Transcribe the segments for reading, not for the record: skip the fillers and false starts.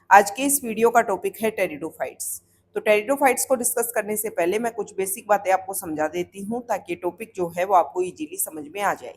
आज के इस वीडियो का टॉपिक है टेरिडोफाइट्स। तो टेरिडोफाइट्स को डिस्कस करने से पहले मैं कुछ बेसिक बातें आपको समझा देती हूँ ताकि टॉपिक जो है वो आपको इजीली समझ में आ जाए।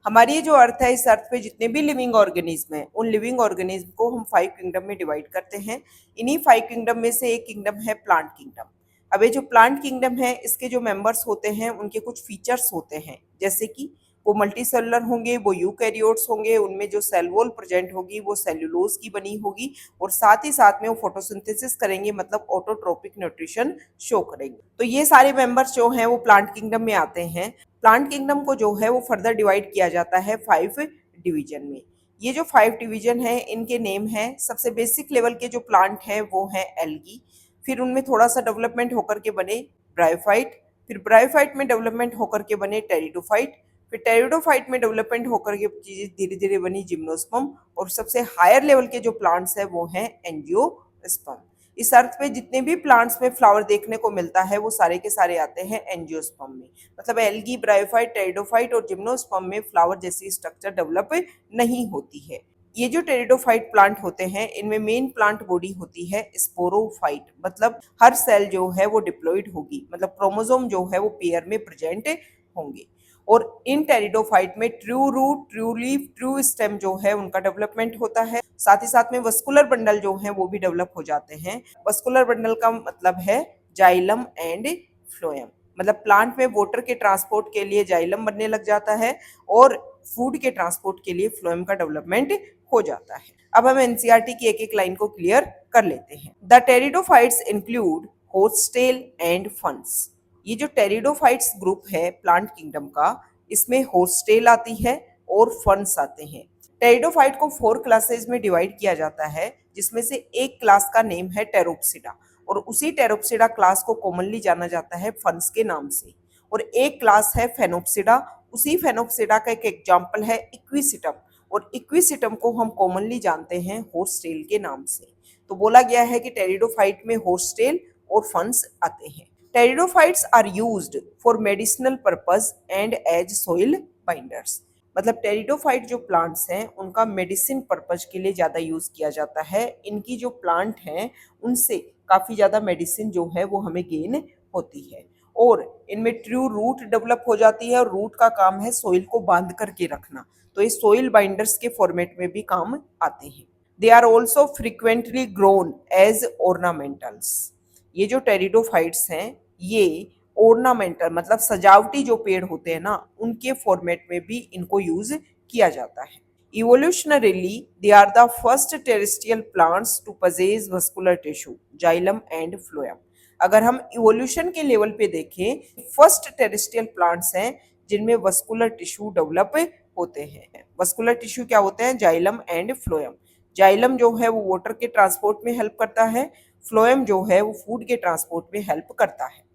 हमारी ये जो अर्थ है, इस अर्थ पे जितने भी लिविंग ऑर्गेनिज्म हैं, उन लिविंग ऑर्गेनिज्म को हम 5 किंगडम में डिवाइड करते हैं। इन्हीं 5 किंगडम में से एक किंगडम है प्लांट किंगडम। अब ये जो प्लांट किंगडम है, इसके जो मेंबर्स होते हैं उनके कुछ फीचर्स होते हैं, जैसे कि वो मल्टी सेलुलर होंगे, वो यूकैरियोट्स होंगे, उनमें जो सेल वॉल प्रेजेंट होगी वो सेल्यूलोज की बनी होगी और साथ ही साथ में वो फोटोसिंथेसिस करेंगे, मतलब ऑटोट्रोपिक न्यूट्रिशन शो करेंगे। तो ये सारे मेंबर्स जो हैं वो प्लांट किंगडम में आते हैं। प्लांट किंगडम को जो है वो फर्दर डिवाइड किया जाता है 5 डिवीजन में। ये जो 5 डिवीजन है, इनके नेम है। सबसे बेसिक लेवल के जो प्लांट हैं वो हैं एल्गी, फिर उनमें थोड़ा सा डेवलपमेंट होकर के बने ब्रायोफाइट, फिर ब्रायोफाइट में डेवलपमेंट होकर के बने टेरिडोफाइट, फिर टेरिडोफाइट में डेवलपमेंट होकर के चीजें धीरे धीरे बनी जिम्नोस्पर्म, और सबसे हायर लेवल के जो प्लांट्स है वो हैं एंजियोस्पर्म। इस अर्थ पे जितने भी प्लांट्स में फ्लावर देखने को मिलता है वो सारे के सारे आते हैं एंजियोस्पर्म में। मतलब एल्गी, ब्रायोफाइट, टेरिडोफाइट और जिम्नोस्पर्म में फ्लावर जैसी स्ट्रक्चर डेवलप नहीं होती है। ये जो टेरिडोफाइट प्लांट होते हैं, इनमें मेन प्लांट बॉडी होती है स्पोरोफाइट, मतलब हर सेल जो है वो डिप्लॉइड होगी, मतलब क्रोमोसोम जो है वो पेयर में प्रेजेंट होंगे। और इन टेरिडोफाइट में true root, true leaf, true stem जो है उनका डेवलपमेंट होता है। साथ ही साथ में वस्कुलर बंडल जो है वो भी डेवलप हो जाते हैं। वस्कुलर बंडल का मतलब है जाइलम एंड फ्लोएम, मतलब प्लांट में वाटर के ट्रांसपोर्ट के लिए जाइलम बनने लग जाता है और फूड के ट्रांसपोर्ट के लिए फ्लोएम का डेवलपमेंट हो जाता है। अब हम एनसीईआरटी की एक एक लाइन को क्लियर कर लेते हैं। द टेरिडोफाइट्स इंक्लूड होर्सटेल एंड फंस। ये जो टेरिडोफाइट्स ग्रुप है प्लांट किंगडम का, इसमें होर्सटेल आती है और फंस आते हैं। टेरिडोफाइट को 4 क्लासेस में डिवाइड किया जाता है, जिसमें से एक क्लास का नेम है टेरोप्सिडा, और उसी टेरोप्सिडा क्लास को कॉमनली जाना जाता है फंस के नाम से। और एक क्लास है फेनोप्सिडा, उसी फेनोप्सिडा का एक एग्जाम्पल है इक्विसिटम, और इक्विसिटम को हम कॉमनली जानते हैं होर्सटेल के नाम से। तो बोला गया है कि टेरिडोफाइट में होर्सटेल और फंस आते हैं। Pteridophytes are used for medicinal purpose and as soil binders. मतलब टेरिडोफाइट जो प्लांट्स हैं उनका मेडिसिन पर्पज के लिए ज़्यादा यूज़ किया जाता है। इनकी जो प्लांट हैं उनसे काफ़ी ज़्यादा मेडिसिन जो है वो हमें गेन होती है। और इनमें ट्रू रूट डेवलप हो जाती है, और रूट का काम है सोइल को बांध करके रखना, तो ये सोइल बाइंडर्स के फॉर्मेट में भी काम आते हैं। They are also frequently grown as ornamentals. ये जो टेरिडोफाइट्स हैं ये ऑर्नामेंटल, मतलब सजावटी जो पेड़ होते हैं ना, उनके फॉर्मेट में भी इनको यूज किया जाता है। Evolutionarily they are the first terrestrial plants to possess vascular tissue, xylem and phloem. अगर हम इवोल्यूशन के लेवल पे देखें, फर्स्ट टेरेस्ट्रियल प्लांट्स हैं जिनमें वस्कुलर टिश्यू डेवलप होते हैं। वस्कुलर टिश्यू क्या होते हैं? Xylem and phloem. जाइलम जो है वो वाटर के ट्रांसपोर्ट में हेल्प करता है, फ्लोएम जो है वो फूड के ट्रांसपोर्ट में हेल्प करता है।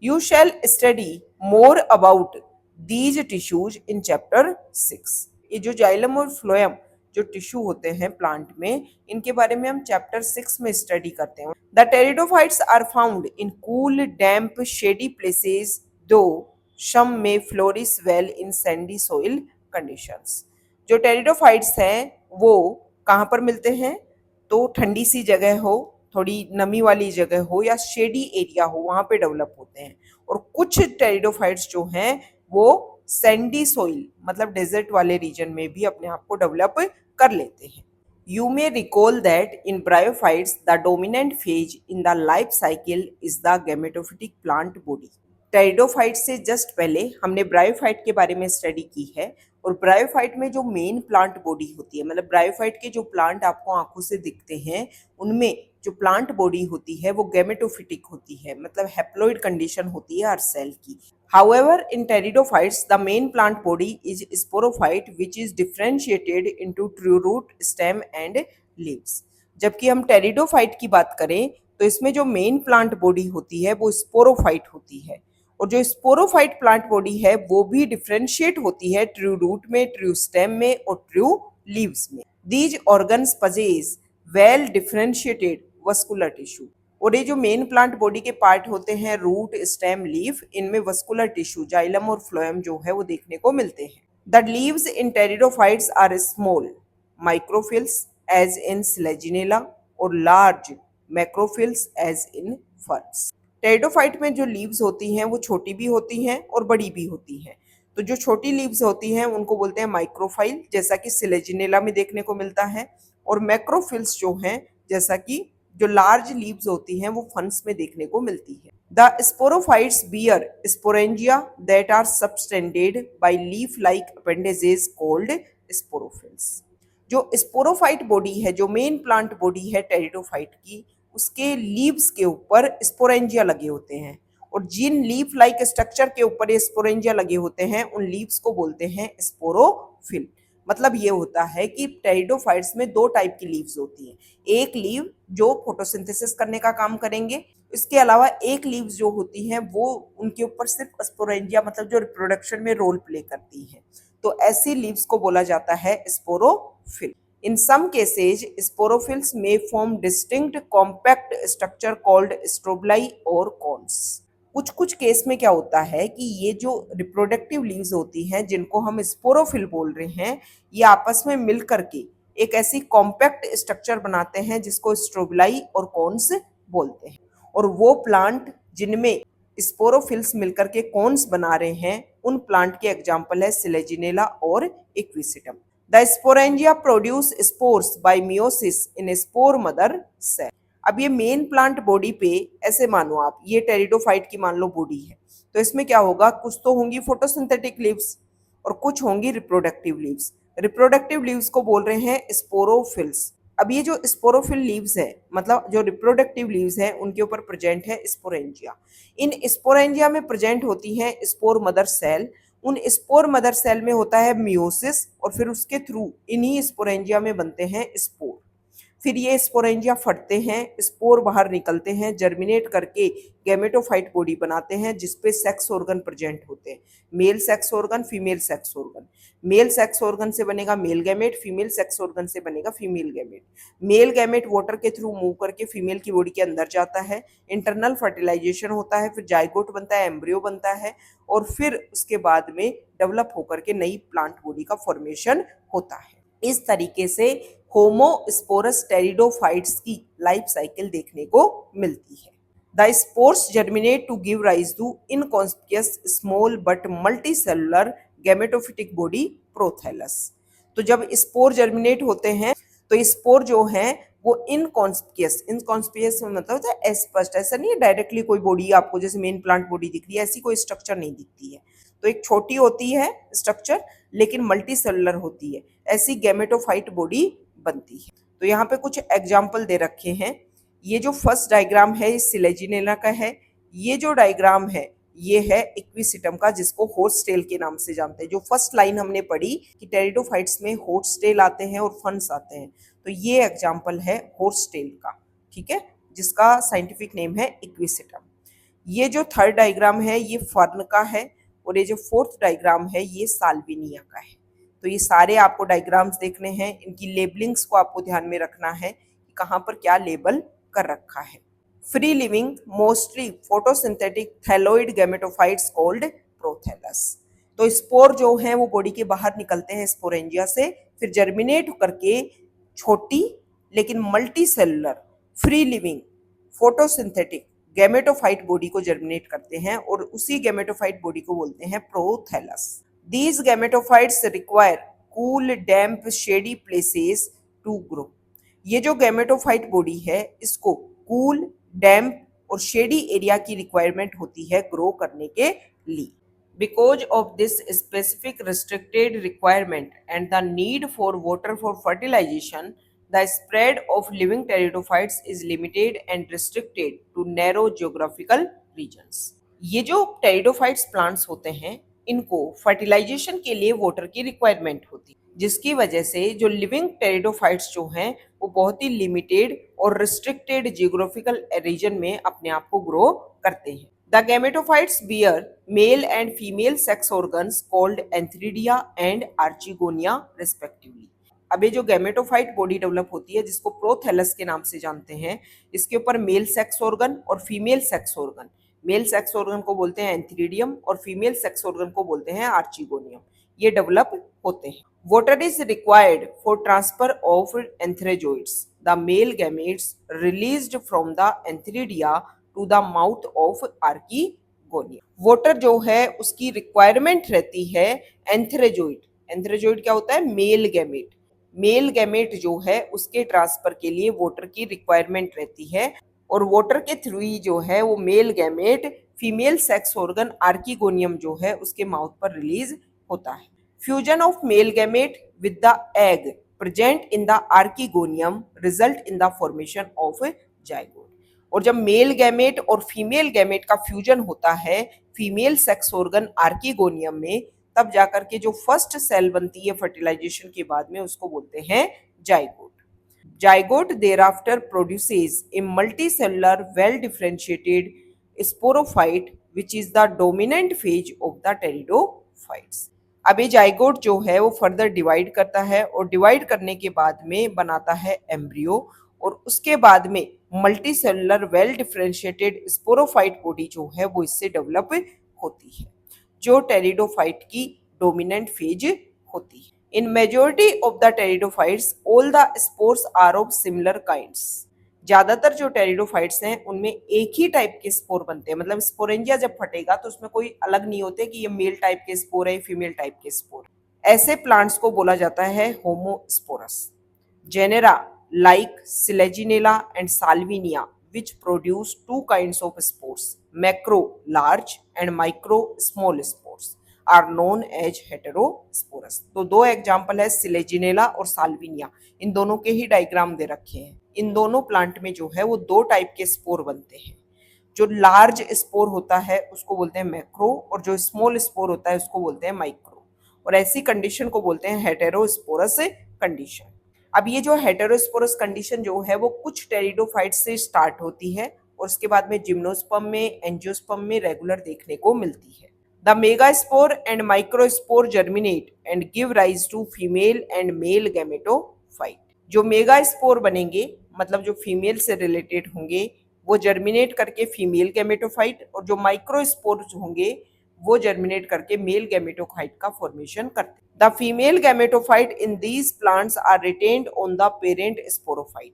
You shall study more about these tissues in chapter 6। ये जो जाइलम और फ्लोएम जो टिश्यू होते हैं प्लांट में, इनके बारे में हम चैप्टर 6 में स्टडी करते हैं। The pteridophytes are found in cool, damp, shady places, though some may flourish well in sandy soil conditions. जो टेरिडोफाइट्स हैं वो कहाँ पर मिलते हैं? तो ठंडी सी जगह हो, थोड़ी नमी वाली जगह हो या शेडी एरिया हो, वहां पे डेवलप होते हैं। और कुछ टेरिडोफाइट्स जो हैं वो सैंडी सोइल, मतलब डेजर्ट वाले रीजन में भी अपने आप को डेवलप कर लेते हैं। You may recall that in bryophytes, the dominant phase in the life cycle is the gametophytic plant body। Pteridophyte से जस्ट पहले हमने ब्रायोफाइट के बारे में स्टडी की है, और ब्रायोफाइट में जो मेन प्लांट बॉडी होती है, मतलब ब्रायोफाइट के जो प्लांट आपको आंखों से दिखते हैं उनमें जो प्लांट बॉडी होती है वो गैमेटोफिटिक होती है, मतलब हैप्लॉइड कंडीशन होती है हर सेल की। However, in pteridophytes, the main plant body is sporophyte, which is differentiated into true root, stem and leaves। जबकि हम टेरिडोफाइट की बात करें तो इसमें जो मेन प्लांट बॉडी होती है वो स्पोरोफाइट होती है, और जो स्पोरोफाइट प्लांट बॉडी है वो भी डिफ्रेंशिएट होती है ट्रू रूट में, ट्रू स्टेम में और ट्रू लीव्स में। These organs possess well differentiated vascular tissue. और ये जो मेन प्लांट बॉडी के पार्ट होते हैं, रूट, स्टेम, लीफ, इनमें वस्कुलर टिश्यू, जाइलम और फ्लोएम जो है वो देखने को मिलते हैं। The leaves in pteridophytes are small microphylls as in Selaginella, और large macrophylls as in ferns. Pteridophyte में जो लीव्स होती हैं वो छोटी भी होती हैं और बड़ी भी होती हैं। तो जो छोटी लीव्स होती हैं उनको बोलते हैं माइक्रोफाइल, जैसा कि सिलेजिनेला में देखने को मिलता है, और मैक्रोफिल्स जो हैं जैसा कि जो लार्ज लीव्स होती हैं वो फंस में देखने को मिलती है। The sporophytes bear sporangia that are subtended by leaf like appendages called sporophylls. जो स्पोरोफाइट बॉडी है, जो मेन प्लांट बॉडी है टेरिडोफाइट की, उसके लीव्स के ऊपर स्पोरेंजिया लगे होते हैं, और जिन लीफ लाइक स्ट्रक्चर के ऊपर ये स्पोरेंजिया लगे होते हैं उन लीव्स को बोलते हैं स्पोरोफिल। मतलब ये होता है कि टेरिडोफाइट्स में दो टाइप की लीव्स होती हैं। एक लीव जो फोटोसिंथेसिस करने का काम करेंगे, इसके अलावा एक लीव्स जो होती हैं वो उनके ऊपर सिर्फ स्पोरेंजिया, मतलब जो रिप्रोडक्शन में रोल प्ले करती हैं। तो ऐसी लीव्स को बोला जाता है sporophyll. In some cases, sporophylls may form distinct compact structure called strobili or cones. कुछ केस में क्या होता है कि ये जो रिप्रोडक्टिव लीव्स होती हैं जिनको हम स्पोरोफिल बोल रहे हैं, ये आपस में मिल करके एक ऐसी कॉम्पैक्ट स्ट्रक्चर बनाते हैं जिसको स्ट्रोबिलाई और कॉन्स बोलते हैं। और वो प्लांट जिनमें स्पोरोफिल्स मिलकर के कॉन्स बना रहे हैं उन प्लांट के एग्जाम्पल है सिलेजिनेला और Equisetum. The sporangia produce spores by meiosis in spore mother cell. अब ये मेन प्लांट बॉडी पे ऐसे मानो आप, ये टेरिडोफाइट की मान लो बॉडी है, तो इसमें क्या होगा, कुछ तो होंगी फोटोसिंथेटिक लीव्स और कुछ होंगी रिप्रोडक्टिव लीव्स। रिप्रोडक्टिव लीव्स को बोल रहे हैं स्पोरोफिल्स। अब ये जो स्पोरोफिल लीव्स है, मतलब जो रिप्रोडक्टिव लीव्स है, उनके ऊपर प्रेजेंट है स्पोरेंजिया। इन स्पोरेंजिया में प्रेजेंट होती है स्पोर मदर सेल। उन स्पोर मदर सेल में होता है मियोसिस, और फिर उसके थ्रू इन्हीं स्पोरेंजिया में बनते हैं स्पोर। फिर ये स्पोरेंजिया फटते हैं, स्पोर बाहर निकलते हैं, जर्मिनेट करके गैमेटोफाइट बॉडी बनाते हैं जिसपे सेक्स ऑर्गन प्रेजेंट होते हैं। Male sex organ, female sex organ. Male sex organ से बनेगा male gamete, female sex organ से बनेगा female gamete. Male gamete water के थ्रू मूव करके फीमेल की बॉडी के अंदर जाता है, इंटरनल फर्टिलाइजेशन होता है, फिर जाइगोट बनता है, एम्ब्रियो बनता है, और फिर उसके बाद में डेवलप होकर के नई प्लांट बॉडी का फॉर्मेशन होता है। इस तरीके से होमोस्पोरस टेरिडोफाइट्स की लाइफ साइकिल देखने को मिलती है। The spores germinate to give rise to inconspicuous small but multicellular gametophytic body prothallus. तो जब स्पोर जर्मिनेट होते हैं तो स्पोर जो है वो इनकॉन्स्पिशियस मतलब होता है अस्पष्ट, ऐसा नहीं है डायरेक्टली कोई बॉडी आपको जैसे मेन प्लांट बॉडी दिख रही है, ऐसी कोई स्ट्रक्चर नहीं दिखती है। तो एक छोटी होती है स्ट्रक्चर लेकिन मल्टी सेलुलर होती है, ऐसी गैमेटोफाइट बॉडी बनती है। तो यहाँ पे कुछ एग्जाम्पल दे रखे हैं। ये जो फर्स्ट डायग्राम है ये सिलेजिनेला का है। ये जो डायग्राम है ये है इक्विसिटम का, जिसको हॉर्स टेल के नाम से जानते हैं। जो फर्स्ट लाइन हमने पढ़ी कि टेरिडोफाइट्स में हॉर्स टेल आते हैं और फंस आते हैं, तो ये एग्जाम्पल है हॉर्स टेल का, ठीक है, जिसका साइंटिफिक नेम है इक्विसिटम। ये जो थर्ड डायग्राम है ये फर्न का है, और ये जो फोर्थ डायग्राम है ये साल्विनिया का है। तो ये सारे आपको डायग्राम्स देखने हैं, इनकी लेबलिंग्स को आपको ध्यान में रखना है कि कहाँ पर क्या लेबल कर रखा है। Free living mostly photosynthetic thalloid gametophytes called prothallus. तो स्पोर जो हैं वो बॉडी के बाहर निकलते हैं स्पोरेंजिया से, फिर जर्मिनेट करके छोटी लेकिन multi cellular free living photosynthetic gametophyte body को जर्मिनेट करते हैं, और उसी गैमेटोफाइट बॉडी को बोलते हैं prothallus. These gametophytes require cool, damp, shady places to grow. ये जो गैमेटोफाइट बॉडी है इसको कूल, डैम्प और शेडी एरिया की रिक्वायरमेंट होती है ग्रो करने के लिए। Because of this specific restricted requirement and the need for water for fertilization, the spread of living pteridophytes is limited and restricted to narrow geographical regions. ये जो pteridophytes plants होते हैं इनको फर्टिलाइजेशन के लिए वाटर की रिक्वायरमेंट होती है, जिसकी वजह से जो लिविंग टेरिडोफाइट्स जो हैं वो बहुत ही लिमिटेड और रिस्ट्रिक्टेड जियोग्राफिकल रीजन में अपने आप को ग्रो करते हैं। The gametophytes bear male and female sex organs called antheridia and archegonia respectively. अब ये जो गैमेटोफाइट बॉडी डेवलप होती है जिसको प्रोथैलस के नाम से जानते हैं, इसके ऊपर मेल सेक्स ऑर्गन और female sex organ, male sex organ को बोलते हैं एंथ्रीडियम और फीमेल सेक्स ऑर्गन को बोलते हैं आर्चिगोनियम, ये डेवलप होते हैं। Water is required for transfer of antherozoids the male gametes released from the antheridia to the mouth of archegonium. Water जो है उसकी रिक्वायरमेंट रहती है एंथेरेजोइड। एंथेरेजोइड क्या होता है? Male gamete. मेल गैमेट जो है उसके ट्रांसफर के लिए वोटर की रिक्वायरमेंट रहती है और वोटर के थ्रू ही जो है वो male gamete female sex organ archegonium जो है उसके माउथ पर रिलीज होता है। Fusion of male gamete with the egg present in the archegonium result in the formation of zygote. और जब मेल गैमेट और फीमेल गैमेट का फ्यूजन होता है फीमेल सेक्स ऑर्गन आर्कीगोनियम में, तब जाकर के जो फर्स्ट सेल बनती है फर्टिलाइजेशन के बाद में उसको बोलते हैं zygote. Zygote thereafter produces a multicellular well differentiated sporophyte which is the dominant phase of the pteridophytes। अब ये जाइगोट जो है वो फर्दर डिवाइड करता है और डिवाइड करने के बाद में बनाता है एम्ब्रियो और उसके बाद में multi cellular well differentiated sporophyte body जो है वो इससे डेवलप होती है, जो टेरिडोफाइट की डोमिनेंट फेज होती है। In majority of the pteridophytes, all the spores are of similar kinds। ज्यादातर जो टेरिडोफाइट्स हैं उनमें एक ही टाइप के स्पोर बनते हैं, मतलब स्पोरेंजिया जब फटेगा तो उसमें कोई अलग नहीं होते कि ये मेल टाइप के स्पोर है फीमेल टाइप के स्पोर। ऐसे प्लांट्स को बोला जाता है homosporous. Genera like Selaginella and Salvinia which produce two kinds of spores, macro large and micro small spores are known as heterosporous। तो दो एग्जाम्पल है सिलेजिनेला और साल्विनिया, इन दोनों के ही डायग्राम दे रखे हैं। इन दोनों प्लांट में जो है वो दो टाइप के स्पोर बनते हैं। जो लार्ज स्पोर होता है उसको बोलते हैं मैक्रो और जो स्मॉल स्पोर होता है उसको बोलते हैं माइक्रो, और ऐसी कंडीशन को बोलते हैं हेटेरोस्पोरस कंडीशन। अब ये जो हेटेरोस्पोरस कंडीशन जो है वो कुछ टेरिडोफाइट से स्टार्ट होती है और उसके बाद में जिम्नोस्पर्म में एंजियोस्पर्म में रेगुलर देखने को मिलती है। The megaspore and microspore germinate and give rise to female and male gametophyte. जो मेगास्पोर बनेंगे मतलब जो फीमेल से रिलेटेड होंगे वो जर्मिनेट करके फीमेल गैमेटोफाइट, और जो माइक्रोस्पोर होंगे वो जर्मिनेट करके मेल गैमेटोफाइट का फॉर्मेशन करते हैं। The female gametophyte in these plants are retained on the parent sporophyte.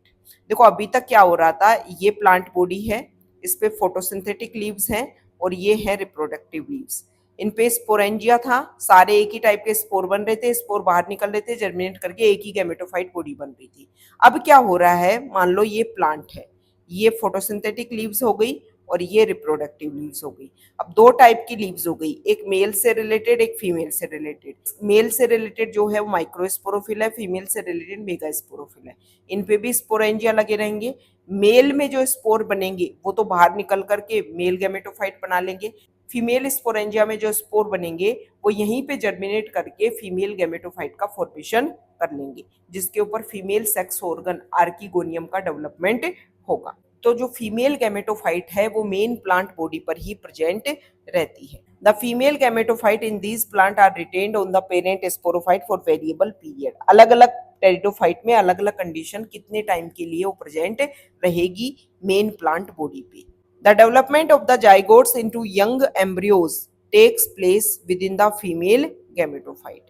देखो अभी तक क्या हो रहा था, ये प्लांट बॉडी है, इस पे फोटोसिंथेटिक लीव्स हैं और ये है रिप्रोडक्टिव लीव्स। इन पे स्पोरेंजिया था, सारे एक ही टाइप के स्पोर बन रहे थे, स्पोर बाहर निकल रहे थे, जर्मिनेट करके एक ही गैमेटोफाइट बॉडी बन रही थी। अब क्या हो रहा है, मान लो ये प्लांट है, ये फोटोसिंथेटिक लीव्स हो गई और ये रिप्रोडक्टिव लीव्स हो गई। अब दो टाइप की लीव्स हो गई, एक मेल से रिलेटेड एक फीमेल से रिलेटेड। मेल से रिलेटेड जो है वो माइक्रोस्पोरोफिल है, फीमेल से रिलेटेड मेगास्पोरोफिल है। इन पे भी स्पोरेंजिया लगे रहेंगे। मेल में जो स्पोर बनेंगे वो तो बाहर निकल करके मेल गैमेटोफाइट बना लेंगे, फीमेल स्पोरेंजिया में जो स्पोर बनेंगे वो यहीं पे जर्मिनेट करके फीमेल गैमेटोफाइट का फॉर्मेशन कर लेंगे, जिसके ऊपर फीमेल सेक्स ऑर्गन आर्कीगोनियम का डेवलपमेंट होगा। तो जो फीमेल गैमेटोफाइट है वो मेन प्लांट बॉडी पर ही प्रेजेंट रहती है। The female gametophyte in these plant are retained on the parent sporophyte for variable period. अलग अलग टेरिडोफाइट में अलग अलग कंडीशन कितने टाइम के लिए वो प्रेजेंट रहेगी मेन प्लांट बॉडी पे। The development of the zygotes into young embryos takes place within the female gametophyte.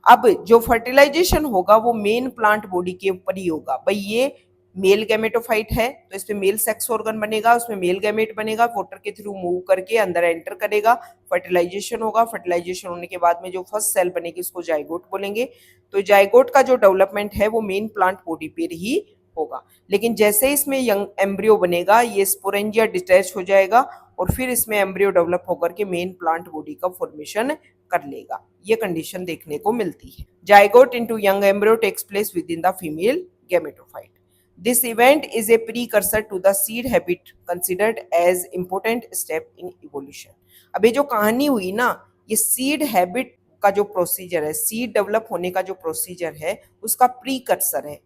अब जो फर्टिलाइजेशन होगा वो मेन प्लांट बॉडी के ऊपर ही होगा। भाई ये मेल गैमेटोफाइट है तो इसमें मेल सेक्स ऑर्गन बनेगा, उसमें मेल गैमेट बनेगा, वोटर के थ्रू मूव करके अंदर एंटर करेगा, फर्टिलाइजेशन होगा। फर्टिलाइजेशन होने के बाद में जो फर्स्ट सेल बनेगी उसको जाइगोट बोलेंगे। तो जाइगोट का जो डेवलपमेंट है वो मेन प्लांट बॉडी पे ही होगा। लेकिन जैसे इसमें यंग एम्ब्रियो बनेगा ये स्पोरेंजिया डिटैच हो जाएगा और फिर इसमें एम्ब्रियो डेवलप होकर के मेन प्लांट बॉडी का फॉर्मेशन कर लेगा। ये कंडीशन देखने को मिलती है। Zygote into young embryo takes place within the female gametophyte. This event is a precursor to the seed habit considered as important step in evolution। अब ये जो कहानी हुई ना, ये सीड हैबिट का जो प्रोसीजर है, सीड डेवलप होने का जो प्रोसीजर है उसका प्रीकर्सर है,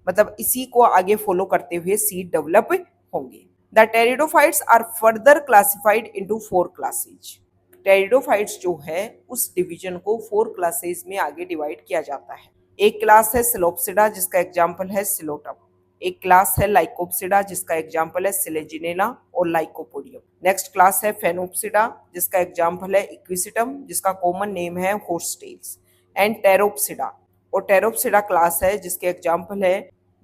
मतलब इसी को आगे फॉलो करते हुए सीड डेवलप होंगे। The pteridophytes are further classified into 4 classes. Pteridophytes जो है उस डिवीजन को 4 क्लासेज में आगे डिवाइड किया जाता है। एक क्लास है सिलोप्सिडा जिसका एग्जाम्पल है सिलोटम। एक क्लास है लाइकोप्सिडा जिसका एग्जाम्पल है सिलेजिनेला और लाइकोपोडियम। नेक्स्ट क्लास है फेनोप्सिडा जिसका एग्जाम्पल है इक्विसिटम जिसका कॉमन नेम है हॉर्सटेल्स। एंड टेरोप्सिडा, और टेरोप्सिडा क्लास है जिसके एग्जाम्पल है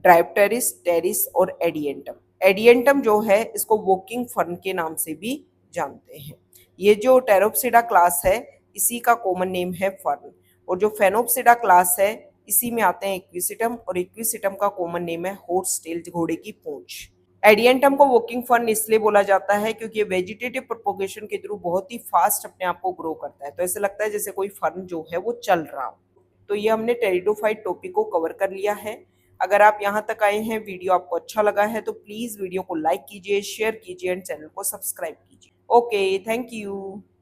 ड्रायोप्टेरिस, टेरिस और एडियंटम। एडियंटम जो है इसको वॉकिंग फर्न के नाम से भी जानते हैं। ये जो टेरोप्सिडा क्लास है इसी का कॉमन नेम है फर्न। और जो फेनोप्सिडा क्लास है इसी में आते हैं इक्विसिटम, और इक्विसिटम का कॉमन नेम है हॉर्स टेल, घोड़े की पूंछ। एडियंटम को वॉकिंग फर्न इसलिए बोला जाता है क्योंकि ये वेजिटेटिव प्रोपोगेशन के थ्रू बहुत ही फास्ट अपने आप को ग्रो करता है, तो ऐसे लगता है जैसे कोई फर्न जो है वो चल रहा हो। तो ये हमने टेरिडोफाइट टॉपिक को कवर कर लिया है। अगर आप यहाँ तक आए हैं, वीडियो आपको अच्छा लगा है, तो प्लीज वीडियो को लाइक कीजिए, शेयर कीजिए एंड चैनल को सब्सक्राइब कीजिए। Okay, thank you.